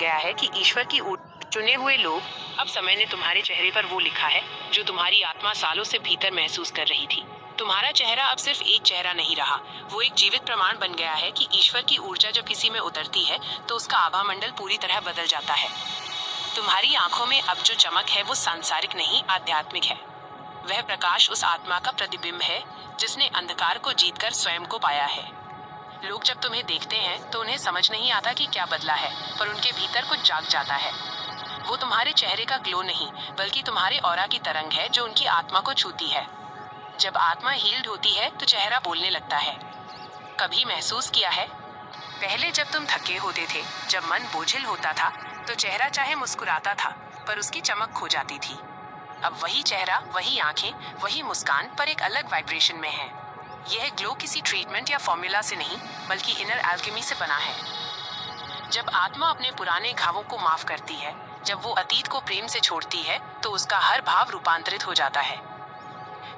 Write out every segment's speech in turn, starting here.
गया है कि ईश्वर की चुने हुए लोग। अब समय ने तुम्हारे चेहरे पर वो लिखा है जो तुम्हारी आत्मा सालों से भीतर महसूस कर रही थी। तुम्हारा चेहरा अब सिर्फ एक चेहरा नहीं रहा, वो एक जीवित प्रमाण बन गया है कि ईश्वर की ऊर्जा जब किसी में उतरती है तो उसका आभा मंडल पूरी तरह बदल जाता है। तुम्हारी आंखों में अब जो चमक है वो सांसारिक नहीं, आध्यात्मिक है। वह प्रकाश उस आत्मा का प्रतिबिंब है जिसने अंधकार को जीतकर स्वयं को पाया है। लोग जब तुम्हें देखते हैं तो उन्हें समझ नहीं आता कि क्या बदला है, पर उनके भीतर कुछ जाग जाता है। वो तुम्हारे चेहरे का ग्लो नहीं, बल्कि तुम्हारे ऑरा की तरंग है जो उनकी आत्मा को छूती है। जब आत्मा हील्ड होती है तो चेहरा बोलने लगता है। कभी महसूस किया है, पहले जब तुम थके होते थे, जब मन बोझिल होता था, तो चेहरा चाहे मुस्कुराता था, पर उसकी चमक खो जाती थी। अब वही चेहरा, वही आंखें, वही मुस्कान, पर एक अलग वाइब्रेशन में है। यह ग्लो किसी ट्रीटमेंट या फॉर्मूला से नहीं, बल्कि इनर एल्केमी से बना है। जब आत्मा अपने पुराने घावों को माफ करती है, जब वो अतीत को प्रेम से छोड़ती है, तो उसका हर भाव रूपांतरित हो जाता है।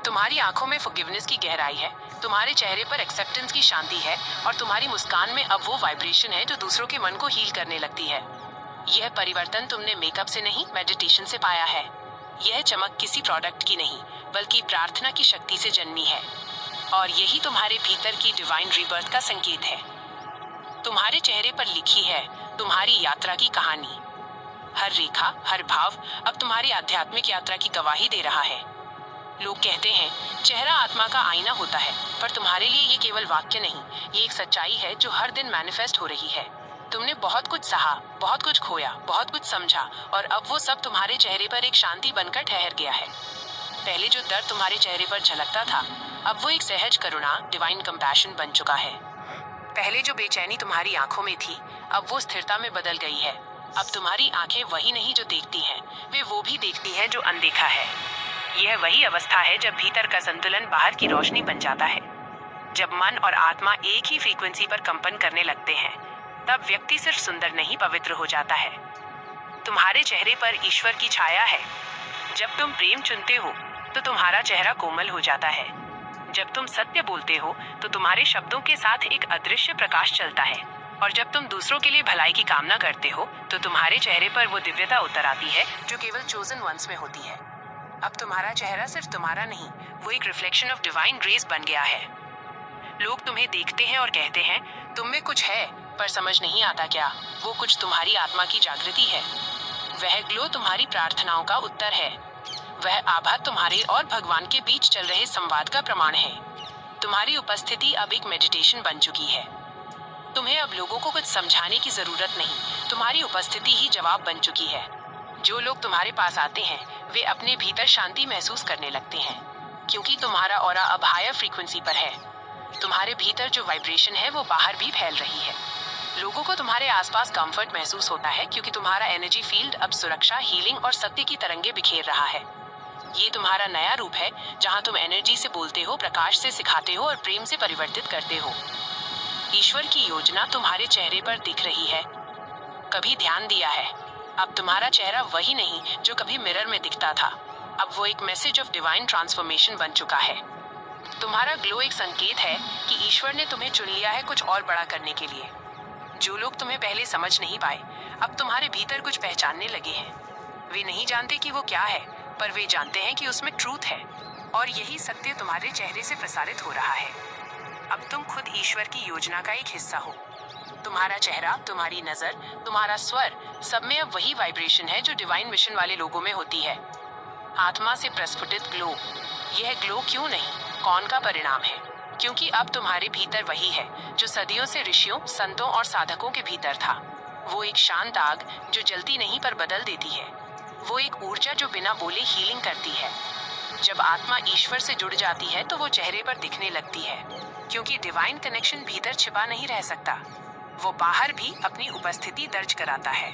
तुम्हारी आंखों में फॉरगिवनेस की गहराई है, तुम्हारे चेहरे पर एक्सेप्टेंस की शांति है, और तुम्हारी मुस्कान में अब वो वाइब्रेशन है जो दूसरों के मन को हील करने लगती है। यह परिवर्तन तुमने मेकअप से नहीं, मेडिटेशन से पाया है। यह चमक किसी प्रोडक्ट की नहीं, बल्कि प्रार्थना की शक्ति से जन्मी है। और यही तुम्हारे भीतर की डिवाइन रीबर्थ का संकेत है। तुम्हारे चेहरे पर लिखी है तुम्हारी यात्रा की कहानी। हर रेखा, हर भाव अब तुम्हारी आध्यात्मिक यात्रा की गवाही दे रहा है। लोग कहते हैं चेहरा आत्मा का आईना होता है, पर तुम्हारे लिए ये केवल वाक्य नहीं, ये एक सच्चाई है जो हर दिन मैनिफेस्ट हो रही है। तुमने बहुत कुछ सहा, बहुत कुछ खोया, बहुत कुछ समझा, और अब वो सब तुम्हारे चेहरे पर एक शांति बनकर ठहर गया है। पहले जो दर्द तुम्हारे चेहरे पर झलकता था, अब वो एक सहज करुणा, डिवाइन कंपैशन बन चुका है। पहले जो बेचैनी तुम्हारी आंखों में थी, अब वो स्थिरता में बदल गई है। अब तुम्हारी आंखें वही नहीं जो देखती हैं, वे वो भी देखती हैं जो अनदेखा है। यह वही अवस्था है जब भीतर का संतुलन बाहर की रोशनी बन जाता है। जब मन और आत्मा एक ही फ्रीक्वेंसी पर कंपन करने लगते हैं, तब व्यक्ति सिर्फ सुंदर नहीं, पवित्र हो जाता है। तुम्हारे चेहरे पर ईश्वर की छाया है। जब तुम प्रेम चुनते हो तो तुम्हारा चेहरा कोमल हो जाता है। जब तुम सत्य बोलते हो तो तुम्हारे शब्दों के साथ एक अदृश्य प्रकाश चलता है। और जब तुम दूसरों के लिए भलाई की कामना करते हो तो तुम्हारे चेहरे पर वो दिव्यता उतर आती है जो केवल चोजन वंस में होती है। अब तुम्हारा चेहरा सिर्फ तुम्हारा नहीं, वो एक रिफ्लेक्शन ऑफ डिवाइन ग्रेस बन गया है। लोग तुम्हें देखते हैं और कहते हैं तुम में कुछ है, पर समझ नहीं आता क्या वो कुछ तुम्हारी आत्मा की जागृति है। वह ग्लो तुम्हारी प्रार्थनाओं का उत्तर है। वह आभा तुम्हारे और भगवान के बीच चल रहे संवाद का प्रमाण है। तुम्हारी उपस्थिति अब एक मेडिटेशन बन चुकी है। तुम्हें अब लोगों को कुछ समझाने की जरूरत नहीं, तुम्हारी उपस्थिति ही जवाब बन चुकी है। जो लोग तुम्हारे पास आते हैं वे अपने भीतर शांति महसूस करने लगते हैं, क्योंकि तुम्हारा ऑरा अब हायर फ्रीक्वेंसी पर है। तुम्हारे भीतर जो वाइब्रेशन है वो बाहर भी फैल रही है। लोगों को तुम्हारे आसपास कंफर्ट महसूस होता है, क्योंकि तुम्हारा एनर्जी फील्ड अब सुरक्षा, हीलिंग और सत्य की तरंगे बिखेर रहा है। ये तुम्हारा नया रूप है, जहाँ तुम एनर्जी से बोलते हो, प्रकाश से सिखाते हो और प्रेम से परिवर्तित करते हो। ईश्वर की योजना तुम्हारे चेहरे पर दिख रही है। कभी ध्यान दिया है, अब तुम्हारा चेहरा वही नहीं जो कभी मिरर में दिखता था। अब वो एक मैसेज ऑफ डिवाइन ट्रांसफॉर्मेशन बन चुका है। तुम्हारा ग्लो एक संकेत है कि ईश्वर ने तुम्हें चुन लिया है कुछ और बड़ा करने के लिए। जो लोग तुम्हें पहले समझ नहीं पाए, अब तुम्हारे भीतर कुछ पहचानने लगे हैं। वे नहीं जानते कि वो क्या है, पर वे जानते हैं कि उसमें ट्रूथ है, और यही सत्य तुम्हारे चेहरे से प्रसारित हो रहा है। अब तुम खुद ईश्वर की योजना का एक हिस्सा हो। तुम्हारा चेहरा, तुम्हारी नजर, तुम्हारा स्वर, सब में अब वही वाइब्रेशन है जो डिवाइन मिशन वाले लोगों में होती है। आत्मा से प्रस्फुटित ग्लो। यह ग्लो क्यों नहीं, कौन का परिणाम है? क्योंकि अब तुम्हारे भीतर वही है जो सदियों से ऋषियों, संतों और साधकों के भीतर था। वो एक शांत आग जो जलती नहीं पर बदल देती है। वो एक ऊर्जा जो बिना बोले हीलिंग करती है। जब आत्मा ईश्वर से जुड़ जाती है तो वो चेहरे पर दिखने लगती है, क्योंकि डिवाइन कनेक्शन भीतर छिपा नहीं रह सकता, वो बाहर भी अपनी उपस्थिति दर्ज कराता है।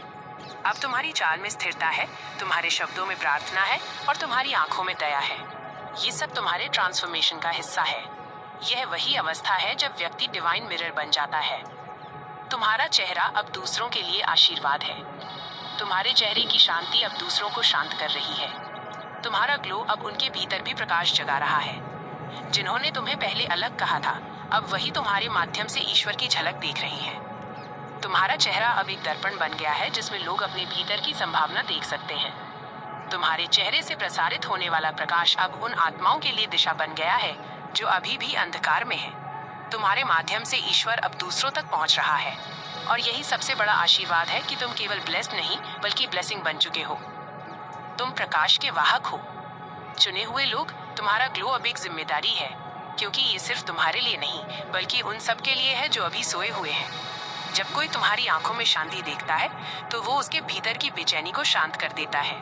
अब तुम्हारी चाल में स्थिरता है, तुम्हारे शब्दों में प्रार्थना है, और तुम्हारी आंखों में दया है। ये सब तुम्हारे ट्रांसफॉर्मेशन का हिस्सा है। यह वही अवस्था है जब व्यक्ति डिवाइन मिरर बन जाता है। तुम्हारा चेहरा अब दूसरों के लिए आशीर्वाद है। तुम्हारे चेहरे की शांति अब दूसरों को शांत कर रही है। तुम्हारा ग्लो अब उनके भीतर भी प्रकाश जगा रहा है। जिन्होंने तुम्हें पहले अलग कहा था, अब वही तुम्हारे माध्यम से ईश्वर की झलक देख रहे हैं। तुम्हारा चेहरा अब एक दर्पण बन गया है जिसमें लोग अपने भीतर की संभावना देख सकते हैं। तुम्हारे चेहरे से प्रसारित होने वाला प्रकाश अब उन आत्माओं के लिए दिशा बन गया है जो अभी भी अंधकार में है। तुम्हारे माध्यम से ईश्वर अब दूसरों तक पहुंच रहा है, और यही सबसे बड़ा आशीर्वाद है कि तुम केवल ब्लेस्ड नहीं बल्कि ब्लेसिंग बन चुके हो। तुम प्रकाश के वाहक हो। चुने हुए लोग, तुम्हारा ग्लो अब एक जिम्मेदारी है, क्योंकि ये सिर्फ तुम्हारे लिए नहीं बल्कि उन सब के लिए है जो अभी सोए हुए हैं। जब कोई तुम्हारी आंखों में शांति देखता है तो वो उसके भीतर की बेचैनी को शांत कर देता है।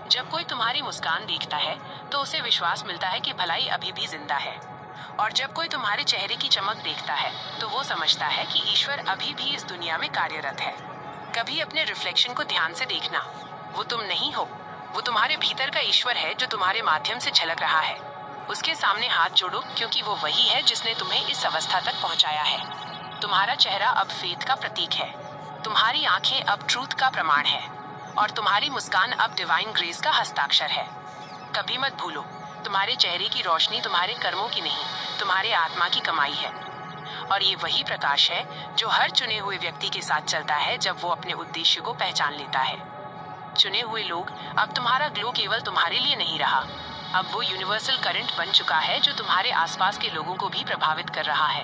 जब कोई तुम्हारी मुस्कान देखता है तो उसे विश्वास मिलता है कि भलाई अभी भी जिंदा है। और जब कोई तुम्हारे चेहरे की चमक देखता है तो वो समझता है कि ईश्वर अभी भी इस दुनिया में कार्यरत है। कभी अपने रिफ्लेक्शन को ध्यान से देखना। वो तुम नहीं हो, वो तुम्हारे भीतर का ईश्वर है जो तुम्हारे माध्यम से झलक रहा है। उसके सामने हाथ जोड़ो, क्योंकि वो वही है जिसने तुम्हें इस अवस्था तक पहुंचाया है। तुम्हारा चेहरा अब फेथ का प्रतीक है, तुम्हारी आंखें अब ट्रूथ का प्रमाण है, और तुम्हारी मुस्कान अब डिवाइन ग्रेस का हस्ताक्षर है। कभी मत भूलो, तुम्हारे चेहरे की रोशनी तुम्हारे कर्मों की नहीं, तुम्हारे आत्मा की कमाई है। और ये वही प्रकाश है जो हर चुने हुए व्यक्ति के साथ चलता है जब वो अपने उद्देश्य को पहचान लेता है। चुने हुए लोग, अब तुम्हारा ग्लो केवल तुम्हारे लिए नहीं रहा, अब वो यूनिवर्सल करंट बन चुका है जो तुम्हारे आसपास के लोगों को भी प्रभावित कर रहा है।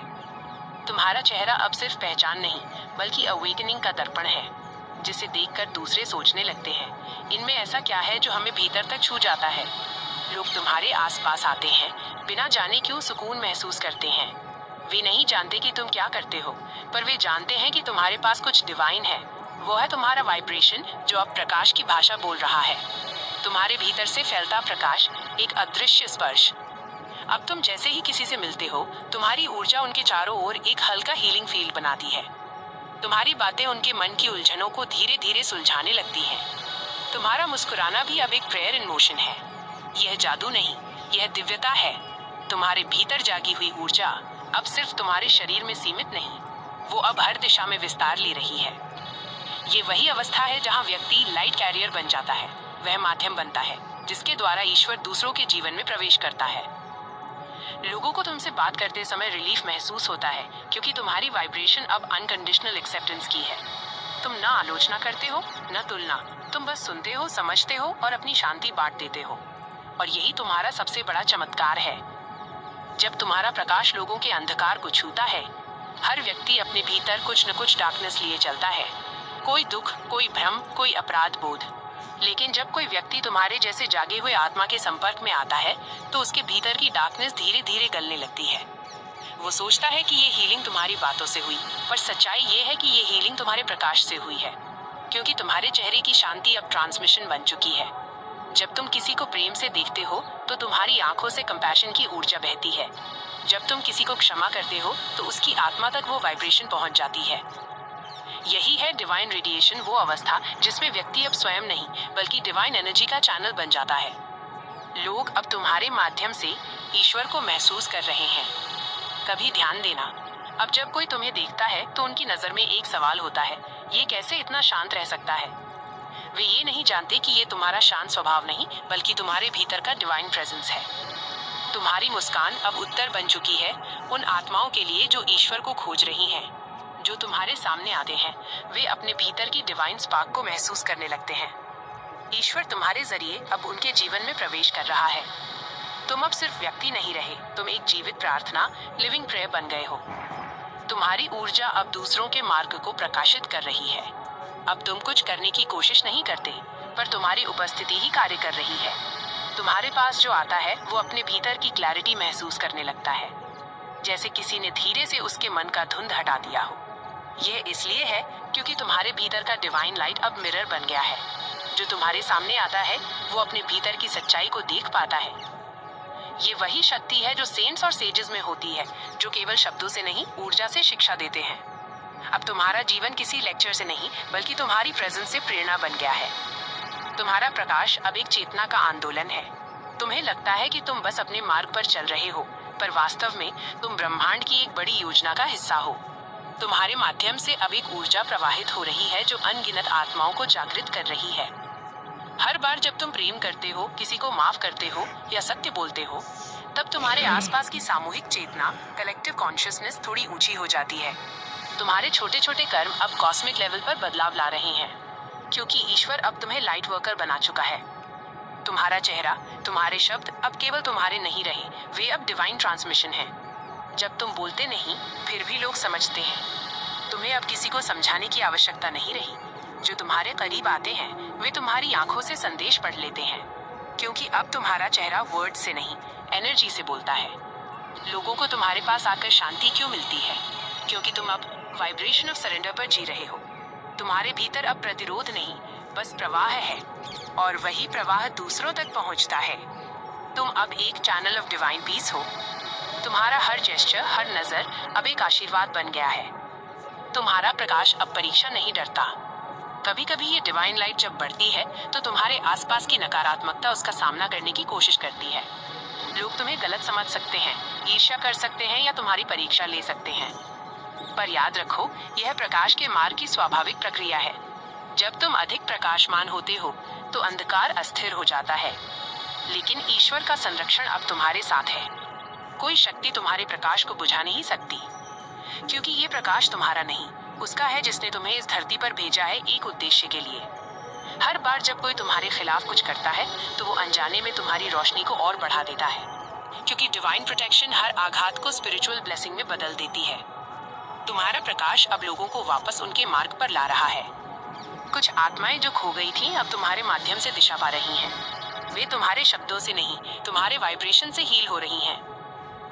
तुम्हारा चेहरा अब सिर्फ पहचान नहीं बल्कि अवेकनिंग का दर्पण है, जिसे देखकर दूसरे सोचने लगते हैं, इनमें ऐसा क्या है जो हमें भीतर तक छू जाता है। लोग तुम्हारे आसपास आते हैं बिना जाने क्यों सुकून महसूस करते हैं। वे नहीं जानते कि तुम क्या करते हो, पर वे जानते हैं कि तुम्हारे पास कुछ डिवाइन है। वो है तुम्हारा वाइब्रेशन जो अब प्रकाश की भाषा बोल रहा है। तुम्हारे भीतर से फैलता प्रकाश, एक अदृश्य स्पर्श। अब तुम जैसे ही किसी से मिलते हो, तुम्हारी ऊर्जा उनके चारों ओर एक हल्का हीलिंग फील्ड बनाती है। तुम्हारी बातें उनके मन की उलझनों को धीरे धीरे सुलझाने लगती हैं। तुम्हारा मुस्कुराना भी अब एक प्रेयर इन मोशन है। यह जादू नहीं, यह दिव्यता है। तुम्हारे भीतर जागी हुई ऊर्जा अब सिर्फ तुम्हारे शरीर में सीमित नहीं, वो अब हर दिशा में विस्तार ले रही है। ये वही अवस्था है जहाँ व्यक्ति लाइट कैरियर बन जाता है, वह माध्यम बनता है जिसके द्वारा ईश्वर दूसरों के जीवन में प्रवेश करता है। लोगों को तुमसे बात करते समय रिलीफ महसूस होता है, क्योंकि तुम्हारी वाइब्रेशन अब अनकंडीशनल एक्सेप्टेंस की है। तुम ना आलोचना करते हो, न तुलना, तुम बस सुनते हो, समझते हो और अपनी शांति बांट देते हो। और यही तुम्हारा सबसे बड़ा चमत्कार है। जब तुम्हारा प्रकाश लोगों के अंधकार को छूता है, हर व्यक्ति अपने भीतर कुछ न कुछ डार्कनेस लिए चलता है, कोई दुख, कोई भ्रम, कोई अपराध बोध। लेकिन जब कोई व्यक्ति तुम्हारे जैसे जागे हुए आत्मा के संपर्क में आता है तो उसके भीतर की डार्कनेस धीरे धीरे गलने लगती है। वो सोचता है कि ये हीलिंग तुम्हारी बातों से हुई, पर सच्चाई ये है कि ये हीलिंग तुम्हारे प्रकाश से हुई है, क्योंकि तुम्हारे चेहरे की शांति अब ट्रांसमिशन बन चुकी है। जब तुम किसी को प्रेम से देखते हो तो तुम्हारी आंखों से कंपैशन की ऊर्जा बहती है। जब तुम किसी को क्षमा करते हो तो उसकी आत्मा तक वो वाइब्रेशन पहुंच जाती है। यही है डिवाइन रेडिएशन, वो अवस्था जिसमें व्यक्ति अब स्वयं नहीं बल्कि डिवाइन एनर्जी का चैनल बन जाता है। लोग अब तुम्हारे माध्यम से ईश्वर को महसूस कर रहे हैं। कभी ध्यान देना, अब जब कोई तुम्हें देखता है तो उनकी नजर में एक सवाल होता है, ये कैसे इतना शांत रह सकता है। वे ये नहीं जानते कि ये तुम्हारा शांत स्वभाव नहीं बल्कि तुम्हारे भीतर का डिवाइन प्रेजेंस है। तुम्हारी मुस्कान अब उत्तर बन चुकी है उन आत्माओं के लिए जो ईश्वर को खोज रही हैं। जो तुम्हारे सामने आते हैं वे अपने भीतर की डिवाइन स्पार्क को महसूस करने लगते हैं। ईश्वर तुम्हारे जरिए अब उनके जीवन में प्रवेश कर रहा है। तुम अब सिर्फ व्यक्ति नहीं रहे, तुम एक जीवित प्रार्थना, लिविंग प्रेयर बन गए हो। तुम्हारी ऊर्जा अब दूसरों के मार्ग को प्रकाशित कर रही है। अब तुम कुछ करने की कोशिश नहीं करते, पर तुम्हारी उपस्थिति ही कार्य कर रही है। तुम्हारे पास जो आता है वो अपने भीतर की क्लैरिटी महसूस करने लगता है, जैसे किसी ने धीरे से उसके मन का धुंध हटा दिया हो। यह इसलिए है क्योंकि तुम्हारे भीतर का डिवाइन लाइट अब मिरर बन गया है। जो तुम्हारे सामने आता है वो अपने भीतर की सच्चाई को देख पाता है। ये वही शक्ति है जो सेंट्स और सेजेस में होती है, जो केवल शब्दों से नहीं ऊर्जा से शिक्षा देते हैं। अब तुम्हारा जीवन किसी लेक्चर से नहीं बल्कि तुम्हारी प्रेजेंस से प्रेरणा बन गया है। तुम्हारा प्रकाश अब एक चेतना का आंदोलन है। तुम्हें लगता है कि तुम बस अपने मार्ग पर चल रहे हो, पर वास्तव में तुम ब्रह्मांड की एक बड़ी योजना का हिस्सा हो। तुम्हारे माध्यम से अब एक ऊर्जा प्रवाहित हो रही है जो अनगिनत आत्माओं को जागृत कर रही है। हर बार जब तुम प्रेम करते हो, किसी को माफ करते हो या सत्य बोलते हो, तब तुम्हारे आसपास की सामूहिक चेतना, कलेक्टिव कॉन्शियसनेस थोड़ी ऊंची हो जाती है। तुम्हारे छोटे छोटे कर्म अब कॉस्मिक लेवल पर बदलाव ला रहे हैं, क्योंकि ईश्वर अब तुम्हें लाइट वर्कर बना चुका है। तुम्हारा चेहरा, तुम्हारे शब्द अब केवल तुम्हारे नहीं रहे, वे अब डिवाइन ट्रांसमिशन हैं। जब तुम बोलते नहीं, फिर भी लोग समझते हैं। तुम्हें अब किसी को समझाने की आवश्यकता नहीं रही। जो तुम्हारे करीब आते हैं, वे तुम्हारी आंखों से संदेश पढ़ लेते हैं, क्योंकि अब तुम्हारा चेहरा वर्ड से नहीं, एनर्जी से बोलता है। लोगों को तुम्हारे पास आकर शांति क्यों मिलती है? क्योंकि तुम अब वाइब्रेशन ऑफ सरेंडर पर जी रहे हो। तुम्हारे भीतर अब प्रतिरोध नहीं, बस प्रवाह है, और वही प्रवाह दूसरों तक पहुंचता है। तुम अब एक चैनल ऑफ डिवाइन पीस हो। तुम्हारा हर जेस्चर, हर नजर अब एक आशीर्वाद बन गया है। तुम्हारा प्रकाश अब परीक्षा नहीं डरता। कभी कभी ये डिवाइन लाइट जब बढ़ती है, तो तुम्हारे आसपास की नकारात्मकता उसका सामना करने की कोशिश करती है। लोग तुम्हें गलत समझ सकते हैं, ईर्ष्या कर सकते हैं या तुम्हारी परीक्षा ले सकते हैं। पर याद रखो, यह प्रकाश के मार्ग की स्वाभाविक प्रक्रिया है। जब तुम अधिक प्रकाशमान होते हो, तो अंधकार अस्थिर हो जाता है, लेकिन ईश्वर का संरक्षण अब तुम्हारे साथ है। कोई शक्ति तुम्हारे प्रकाश को बुझा नहीं सकती, क्योंकि ये प्रकाश तुम्हारा नहीं, उसका है जिसने तुम्हें इस धरती पर भेजा है एक उद्देश्य के लिए। हर बार जब कोई तुम्हारे खिलाफ कुछ करता है, तो वो अनजाने में तुम्हारी रोशनी को और बढ़ा देता है, क्योंकि डिवाइन प्रोटेक्शन हर आघात को स्पिरिचुअल ब्लेसिंग में बदल देती है। तुम्हारा प्रकाश अब लोगों को वापस उनके मार्ग पर ला रहा है। कुछ आत्माएं जो खो गई थीं, अब तुम्हारे माध्यम से दिशा पा रही हैं। वे तुम्हारे शब्दों से नहीं, तुम्हारे वाइब्रेशन से हील हो रही हैं।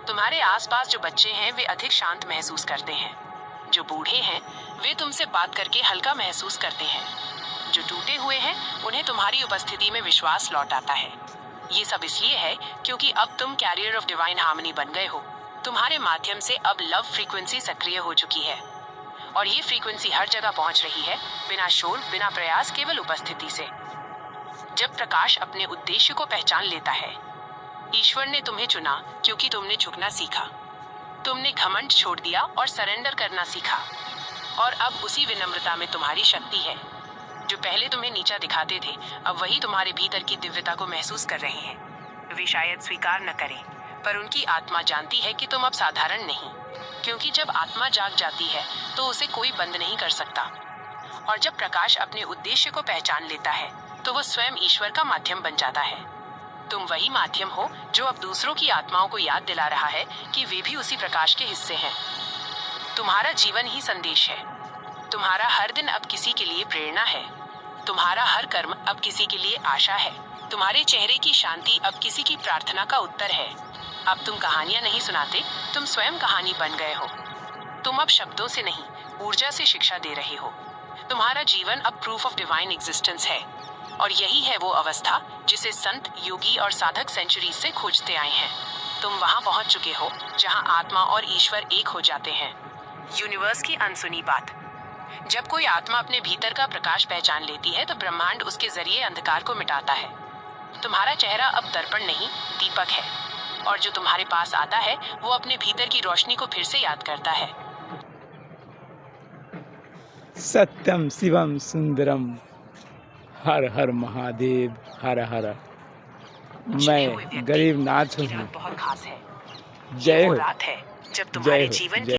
तुम्हारे आसपास जो बच्चे हैं, वे अधिक शांत महसूस करते हैं। जो बूढ़े हैं, वे तुमसे बात करके हल्का महसूस करते हैं। जो टूटे हुए हैं, उन्हें तुम्हारी उपस्थिति में विश्वास लौट आता है। ये सब इसलिए है क्योंकि अब तुम कैरियर ऑफ डिवाइन हार्मनी बन गए हो। तुम्हारे माध्यम से अब लव फ्रीक्वेंसी सक्रिय हो चुकी है, और ये फ्रीक्वेंसी हर जगह पहुंच रही है, बिना शोर, बिना प्रयास, केवल उपस्थिति से। जब प्रकाश अपने उद्देश्य को पहचान लेता है, ईश्वर ने तुम्हें चुना क्योंकि तुमने झुकना सीखा। तुमने घमंड छोड़ दिया और सरेंडर करना सीखा, और अब उसी विनम्रता में तुम्हारी शक्ति है। जो पहले तुम्हें नीचा दिखाते थे, अब वही तुम्हारे भीतर की दिव्यता को महसूस कर रहे हैं। वे शायद स्वीकार न करें, पर उनकी आत्मा जानती है कि तुम अब साधारण नहीं, क्योंकि जब आत्मा जाग जाती है, तो उसे कोई बंद नहीं कर सकता। और जब प्रकाश अपने उद्देश्य को पहचान लेता है, तो वो स्वयं ईश्वर का माध्यम बन जाता है। तुम वही माध्यम हो जो अब दूसरों की आत्माओं को याद दिला रहा है कि वे भी उसी प्रकाश के हिस्से हैं। तुम्हारा जीवन ही संदेश है। तुम्हारा हर दिन अब किसी के लिए प्रेरणा है। तुम्हारा हर कर्म अब किसी के लिए आशा है। तुम्हारे चेहरे की शांति अब किसी की प्रार्थना का उत्तर है। अब तुम कहानियां नहीं सुनाते, तुम स्वयं कहानी बन गए हो। तुम अब शब्दों से नहीं, ऊर्जा से शिक्षा दे रहे हो। तुम्हारा जीवन अब प्रूफ ऑफ डिवाइन एग्जिस्टेंस है, और यही है वो अवस्था जिसे संत, योगी और साधक सेंचुरीज से खोजते आए हैं। तुम वहां पहुंच चुके हो जहां आत्मा और ईश्वर एक हो जाते हैं। यूनिवर्स की अनसुनी बात। जब कोई आत्मा अपने भीतर का प्रकाश पहचान लेती है, तो ब्रह्मांड उसके जरिए अंधकार को मिटाता है। तुम्हारा चेहरा अब दर्पण नहीं, दीपक है, और जो तुम्हारे पास आता है, वो अपने भीतर की रोशनी को फिर से याद करता है। सत्यम शिवम सुंदरम। हर हर महादेव, हर हर। मैं गरीब नाथ हूँ। बहुत खास है। जय हो। रात है जब जय तुम्हारे हो। जीवन जय। की